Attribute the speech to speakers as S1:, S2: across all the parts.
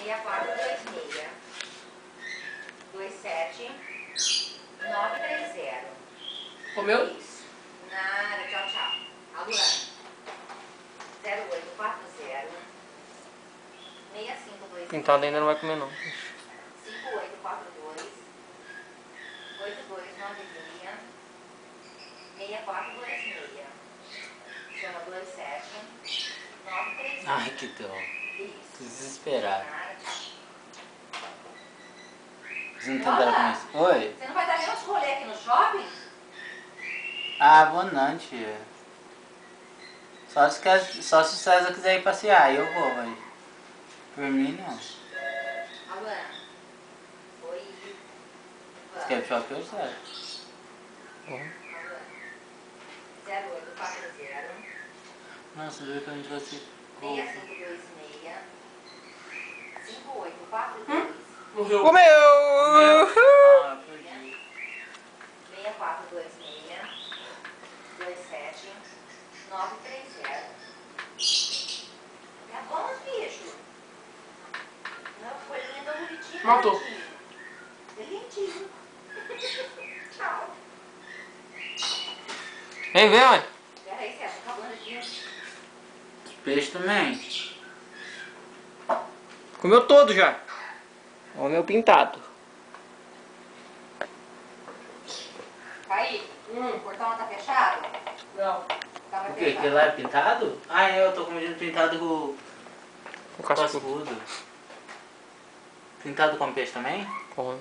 S1: 6426 27 930.
S2: Comeu?
S1: Isso. Nada, tchau, tchau. A Luana. 0840 6526
S2: Pintado ainda não vai comer não.
S1: 5842 8296 6426. Chama 27 930.
S3: Ai, que dó.
S1: Isso.
S3: Desesperado.
S1: Nada, tchau.
S3: Você não tem dela com isso? Oi?
S1: Você não vai dar nenhum rolê aqui no shopping?
S3: Ah, vou não, tia. Só se o César quiser ir passear, eu vou, mas por mim não.
S1: Alana. Oi.
S3: Você quer ir pro shopping ou César?
S2: Bom.
S1: 0840
S3: Nossa, viu que a gente vai se...
S1: 6526 5842
S2: Morreu.
S3: Ah, perdi.
S1: 6426 27 930. Tá bom, bicho? Não, foi lindo, bonitinho.
S2: Matou.
S1: Lindinho. Tchau.
S2: Vem, vem, ué.
S1: Pera aí, César, acabando aqui.
S3: Peixe também.
S2: Comeu todo já. Olha o meu pintado.
S1: Kaique, o portão tá fechado?
S2: Não.
S1: Tava
S3: O quê?
S1: fechado.
S3: Aquele lá é pintado? Ah, eu tô comendo pintado com
S2: O cascudo.
S3: cascudo. Pintado com peixe também?
S2: Come.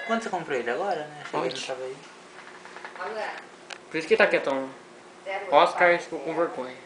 S3: Quando você comprou ele agora, né? Achei que ele
S2: Ontem.
S3: não tava aí.
S1: Alana.
S2: Por isso que tá quietão.
S1: 0840
S2: Oscar ficou com vergonha.